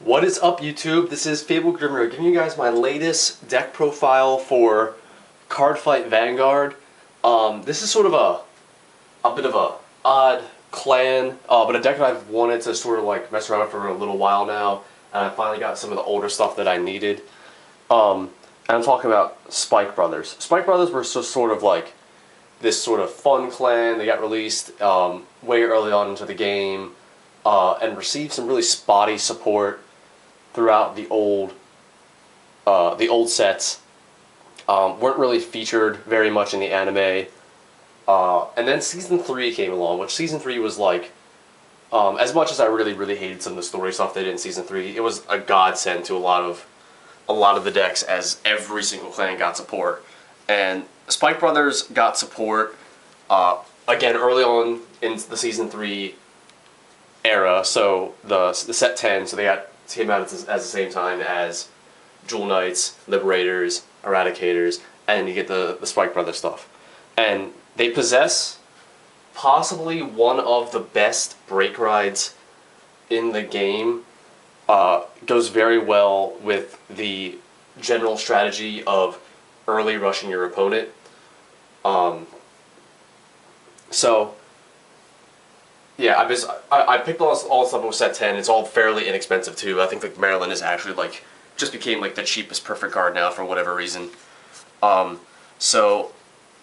What is up, YouTube? This is Fable Grimmer giving you guys my latest deck profile for Cardfight Vanguard. This is sort of a bit of a odd clan, but a deck that I've wanted to sort of like mess around with for a little while now, and I finally got some of the older stuff that I needed. And I'm talking about Spike Brothers. Spike Brothers were sort of like this sort of fun clan. They got released way early on into the game and received some really spotty support throughout the old sets. Weren't really featured very much in the anime. And then Season 3 came along, which Season 3 was like, as much as I really hated some of the story stuff they did in Season 3, it was a godsend to a lot of the decks, as every single clan got support. And Spike Brothers got support, again, early on in the Season 3 era, so the set 10, so they came out at the same time as Jewel Knights, Liberators, Eradicators, and you get the Spike Brothers stuff. And they possess possibly one of the best break rides in the game. Goes very well with the general strategy of early rushing your opponent. So yeah, I picked all the stuff with set 10. It's all fairly inexpensive too. I think like Maryland is actually like just became like the cheapest perfect guard now for whatever reason. So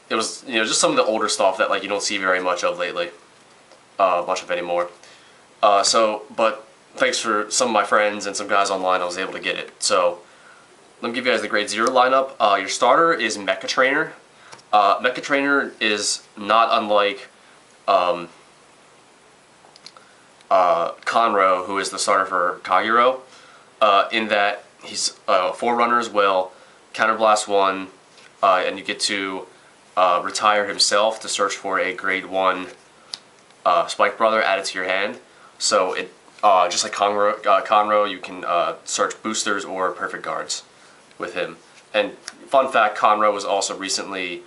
it was, you know, just some of the older stuff that like you don't see very much of lately, much of anymore. But thanks for some of my friends and some guys online, I was able to get it. So let me give you guys the grade 0 lineup. Your starter is Mecha Trainer. Mecha Trainer is not unlike Conroe, who is the starter for Kagero, in that he's Forerunner as well, Counterblast 1, and you get to retire himself to search for a grade 1 Spike Brother added to your hand. So it just like Conroe, you can search boosters or perfect guards with him. And fun fact, Conroe was also recently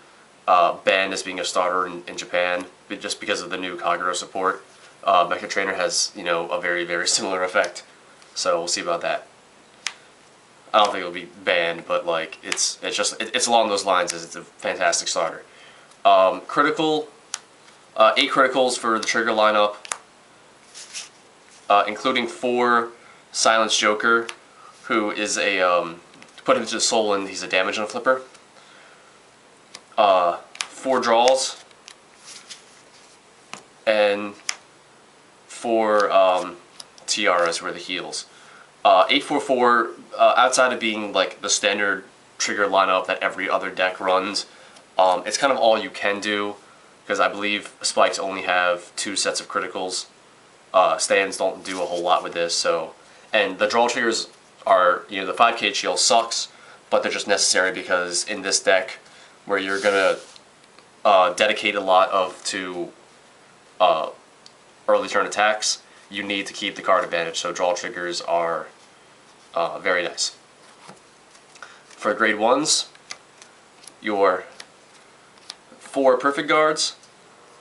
banned as being a starter in Japan, just because of the new Kagero support. Mecha Trainer has, you know, a very similar effect, so we'll see about that. I don't think it'll be banned, but like it's along those lines, as it's a fantastic starter. Critical, 8 criticals for the trigger lineup, including 4 Silence Joker, who is a put him to the soul and he's a damage on a flipper. 4 draws and 4 tiaras were the heals. 844, outside of being like the standard trigger lineup that every other deck runs, it's kind of all you can do, because I believe spikes only have 2 sets of criticals. Stands don't do a whole lot with this, so, and the draw triggers are, you know, the 5k shield sucks, but they're just necessary because in this deck, where you're gonna dedicate a lot to early turn attacks, you need to keep the card advantage, so draw triggers are very nice. For grade 1s, your 4 perfect guards.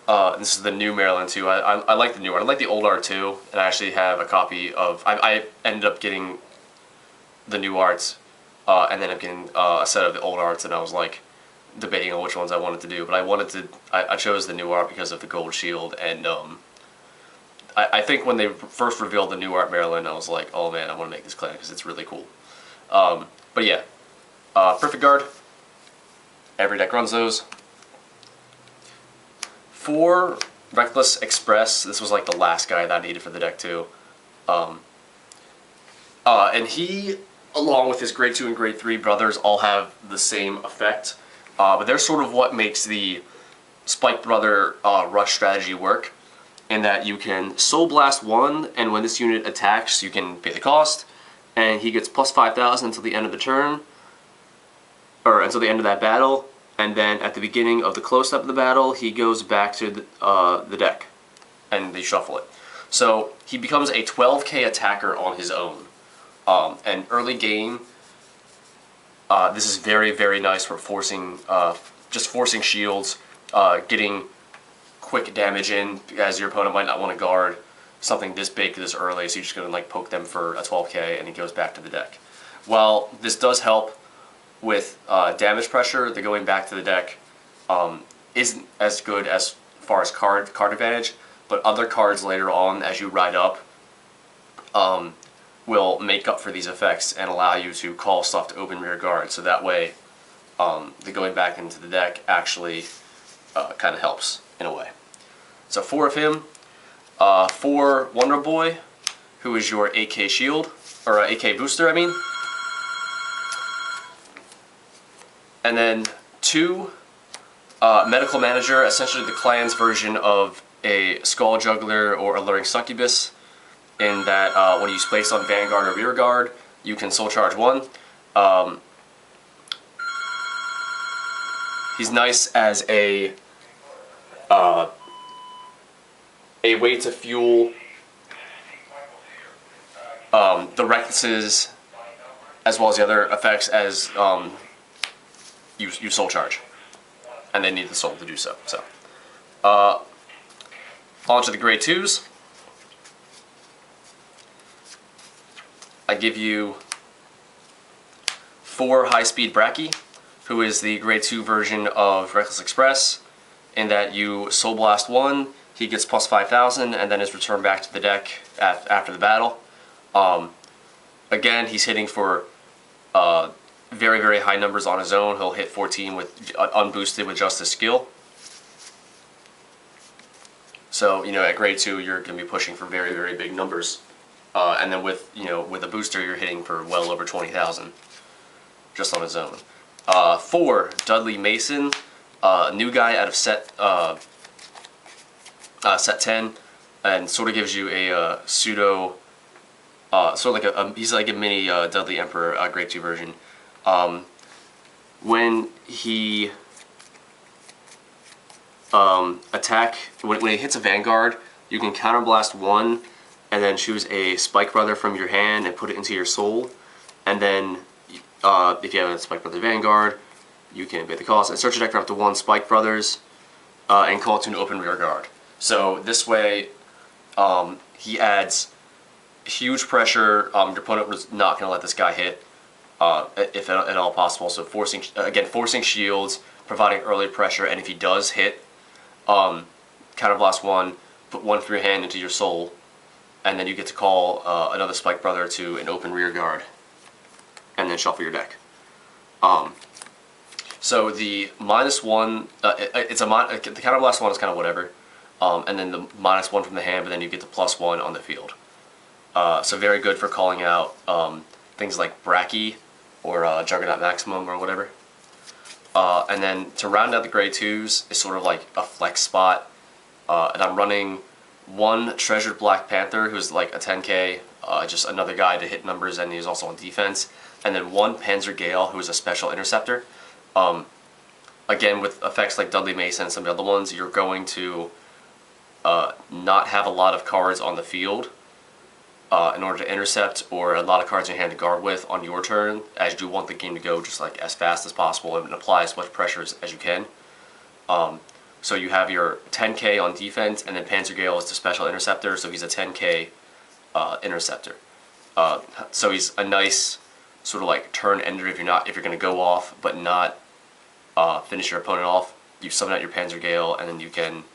This is the new Maryland 2. I like the new art. I like the old art too, and I actually have a copy of... I ended up getting the new arts, and then I'm getting a set of the old arts, and I was like debating on which ones I wanted to do, but I chose the new art because of the gold shield, and I think when they first revealed the new art Maryland, I was like, oh man, I want to make this clan because it's really cool. But yeah, perfect guard. Every deck runs those. 4 Reckless Express. This was like the last guy that I needed for the deck too. And he, along with his grade 2 and grade 3 brothers, all have the same effect. But they're sort of what makes the Spike Brother rush strategy work, in that you can Soul Blast 1, and when this unit attacks, you can pay the cost, and he gets plus 5,000 until the end of the turn, or until the end of that battle, and then at the beginning of the close up of the battle, he goes back to the deck, and they shuffle it. So he becomes a 12k attacker on his own. And early game, this is very nice for forcing, just forcing shields, getting quick damage in, as your opponent might not want to guard, something this big this early, so you're just going to like poke them for a 12k and he goes back to the deck. While this does help with damage pressure, the going back to the deck isn't as good as far as card advantage, but other cards later on as you ride up will make up for these effects and allow you to call stuff to open rear guard, so that way the going back into the deck actually kind of helps in a way. So 4 of him, 4 Wonder Boy, who is your AK shield, or AK booster, I mean. And then 2 Medical Manager, essentially the clan's version of a Skull Juggler or Alluring Succubus, in that when you place on Vanguard or Rear Guard, you can Soul Charge 1. He's nice as a way to fuel the Recklesses as well as the other effects as you Soul Charge, and they need the soul to do so. So, on to the grade 2s. I give you 4 High-Speed Bracky, who is the grade 2 version of Reckless Express, in that you Soul Blast 1, he gets plus 5,000, and then is returned back to the deck after the battle. Again, he's hitting for very, very high numbers on his own. He'll hit 14 with unboosted with just his skill. So, you know, at grade 2, you're going to be pushing for very, very big numbers. And then with, you know, with a booster, you're hitting for well over 20,000 just on his own. 4, Dudley Mason, new guy out of set 10, and sort of gives you a pseudo, sort of like he's like a mini Dudley Emperor grade 2 version. When he when he hits a Vanguard, you can counterblast 1 and then choose a Spike Brother from your hand and put it into your soul, and then if you have a Spike Brother Vanguard, you can pay the cost and search your deck for up to 1 Spike Brothers and call it to an open rear guard. So this way he adds huge pressure. Your opponent was not going to let this guy hit if at all possible, so forcing shields, providing early pressure, and if he does hit, counterblast 1, put 1 through your hand into your soul, and then you get to call another Spike Brother to an open rear guard, and then shuffle your deck. So the -1, the counterblast 1 is kind of whatever, and then the -1 from the hand, but then you get the +1 on the field. So very good for calling out things like Bracky or Juggernaut Maximum or whatever. And then to round out the grade 2s is sort of like a flex spot, and I'm running 1 Treasured Black Panther, who's like a 10k, just another guy to hit numbers, and he's also on defense, and then 1 Panzer Gale, who is a special interceptor. Again, with effects like Dudley Mason and some of the other ones, you're going to not have a lot of cards on the field in order to intercept, or a lot of cards in your hand to guard with on your turn, as you want the game to go just like as fast as possible and apply as much pressure as you can. So you have your 10k on defense, and then Panzer Gale is the special interceptor, so he's a 10k interceptor. So he's a nice sort of like turn ender if you're going to go off but not finish your opponent off. You summon out your Panzer Gale, and then you can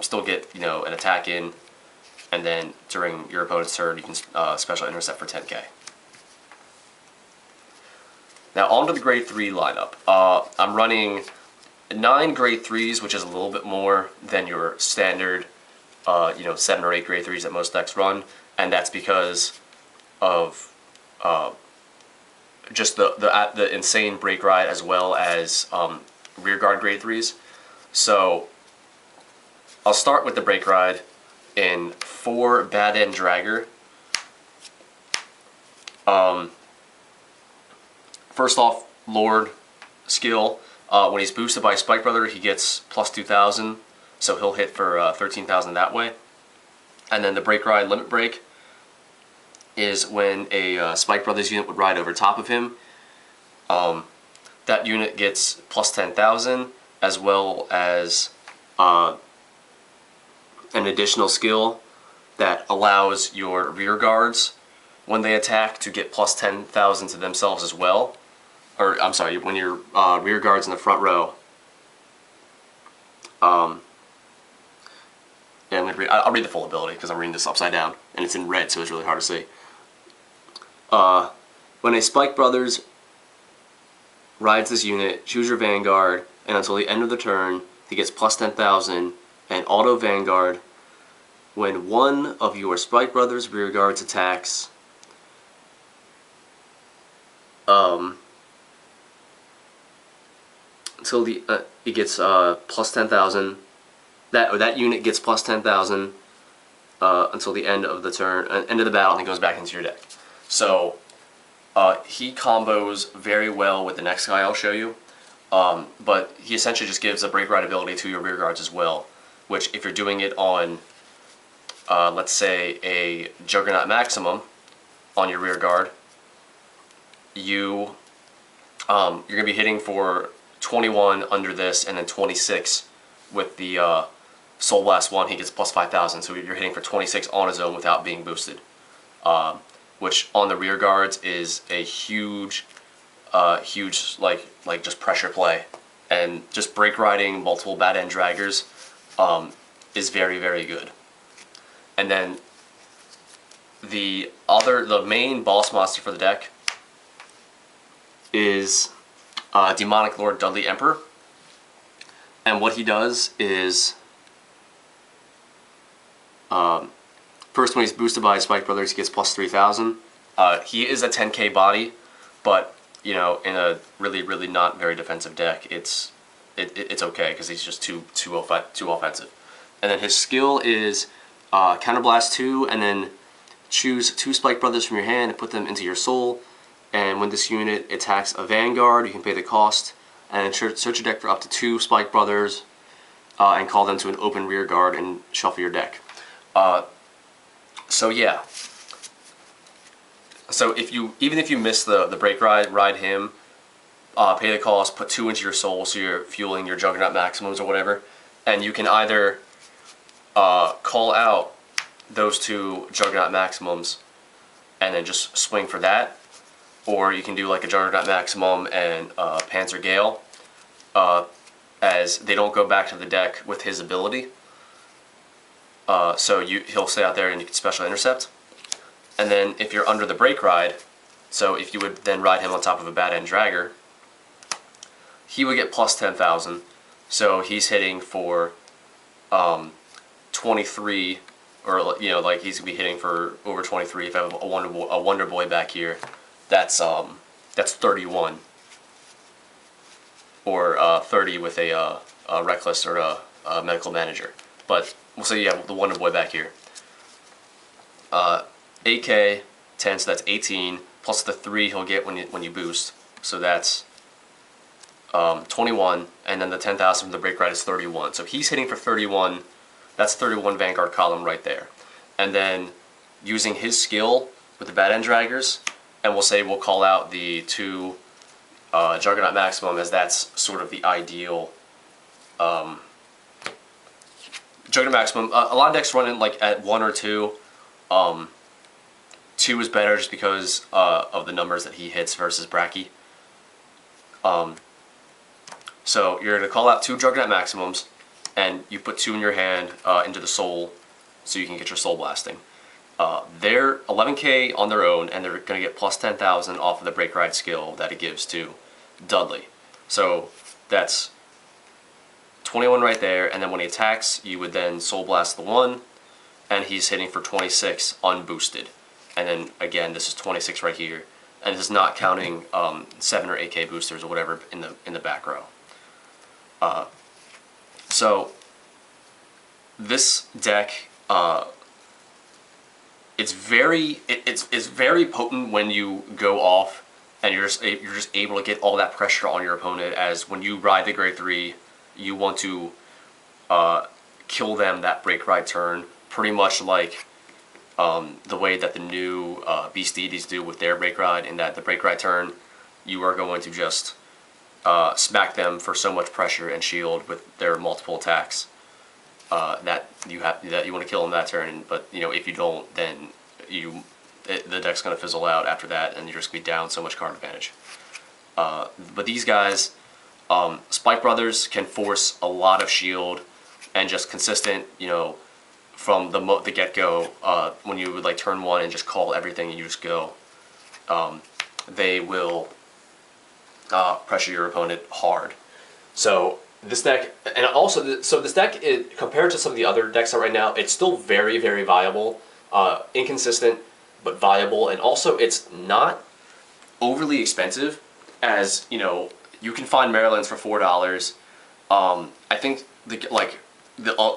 still get an attack in, and then during your opponent's turn you can special intercept for 10k. Now on to the grade 3 lineup. I'm running 9 grade 3s, which is a little bit more than your standard 7 or 8 grade 3s that most decks run, and that's because of just the insane break ride as well as rear guard grade 3s. So I'll start with the break ride in 4 Bad End Dragger. First off, Lord skill. When he's boosted by Spike Brother, he gets plus 2,000, so he'll hit for 13,000 that way. And then the break ride limit break is when a Spike Brothers unit would ride over top of him. That unit gets plus 10,000, as well as an additional skill that allows your rear guards, when they attack, to get plus 10,000 to themselves as well. Or, I'm sorry, when your rear guards in the front row. Yeah, I'll read the full ability because I'm reading this upside down, and it's in red, so it's really hard to see. When a Spike Brothers rides this unit, choose your Vanguard, and until the end of the turn, he gets plus 10,000, and auto Vanguard. When one of your Spike Brothers rear guards attacks, until the it gets plus 10,000. That unit gets plus 10,000 until the end of the turn, end of the battle, and it goes back into your deck. So he combos very well with the next guy I'll show you, but he essentially just gives a break ride ability to your rear guards as well, which if you're doing it on, let's say, a Juggernaut Maximum on your rear guard, you're going to be hitting for 21 under this, and then 26 with the Soul Blast 1, he gets plus 5,000, so you're hitting for 26 on his own without being boosted. Which on the rear guards is a huge like just pressure play, and just break riding multiple bad end draggers is very, very good. And then the main boss monster for the deck is Demonic Lord Dudley Emperor, and what he does is first, when he's boosted by Spike Brothers, he gets plus 3,000. He is a 10k body, but you know, in a really not very defensive deck, it's okay because he's just too offensive. And then his skill is Counterblast 2, and then choose 2 Spike Brothers from your hand and put them into your soul. And when this unit attacks a Vanguard, you can pay the cost and search your deck for up to 2 Spike Brothers and call them to an open rear guard and shuffle your deck. So yeah. So even if you miss the break ride him, pay the cost, put 2 into your soul, so you're fueling your Juggernaut Maximums or whatever, and you can either call out those 2 Juggernaut Maximums and then just swing for that, or you can do like a Juggernaut Maximum and Panzer Gale, as they don't go back to the deck with his ability. So he'll stay out there and you can special intercept. And then if you're under the break ride, so if you would then ride him on top of a bad end dragger, he would get plus 10,000. So he's hitting for 23, or you know, like he's gonna be hitting for over 23. If I have a Wonder Boy back here, that's 31, or 30 with a Reckless or a Medical Manager. But we'll say you have the Wonder Boy back here. 8k, 10, so that's 18, plus the 3 he'll get when you boost, so that's 21, and then the 10,000 from the break ride is 31. So he's hitting for 31, that's 31 Vanguard column right there. And then using his skill with the bad end draggers, and we'll call out the 2 Juggernaut Maximum, as that's sort of the ideal Juggernaut Maximum. A lot of decks run it like at 1 or 2. 2 is better just because of the numbers that he hits versus Bracky. So you're going to call out 2 Juggernaut Maximums, and you put 2 in your hand into the soul, so you can get your soul blasting. They're 11k on their own, and they're going to get plus 10,000 off of the break ride skill that it gives to Dudley. So that's 21 right there, and then when he attacks, you would then soul blast the 1, and he's hitting for 26 unboosted. And then again, this is 26 right here, and this is not counting 7 or 8k boosters or whatever in the back row. So this deck, it's very potent when you go off and you're just able to get all that pressure on your opponent. As when you ride the grade 3, you want to kill them that break ride turn, pretty much like the way that the new Beast Deities do with their break ride. In that the break ride turn, you are going to just smack them for so much pressure and shield with their multiple attacks. that you want to kill him that turn. But if you don't, then the deck's gonna fizzle out after that, and you're just gonna be down so much card advantage. But these guys, Spike Brothers can force a lot of shield and just consistent, from the get-go, when you would like turn one and just call everything and you just go, they will pressure your opponent hard. So this deck, and also, so this deck, compared to some of the other decks out right now, it's still very, very viable, inconsistent, but viable, and also it's not overly expensive, as, you can find Maryland's for $4. I think,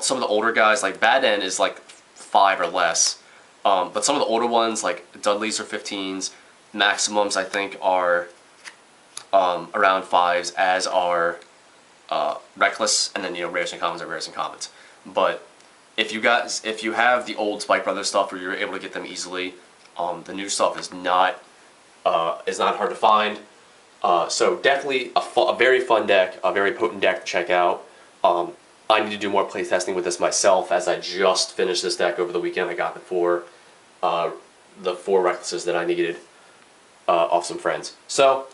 some of the older guys, like Bad End is like $5 or less, but some of the older ones, like Dudley's are 15s, Maximums I think are around 5s, as are Reckless, and then rares and commons are rares and commons. But if you have the old Spike Brothers stuff where you're able to get them easily, the new stuff is not hard to find. So definitely a very fun deck, a very potent deck to check out. I need to do more playtesting with this myself, as I just finished this deck over the weekend. I got the four Recklesses that I needed off some friends. So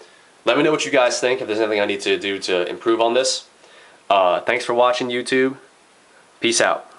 let me know what you guys think, if there's anything I need to do to improve on this. Thanks for watching, YouTube. Peace out.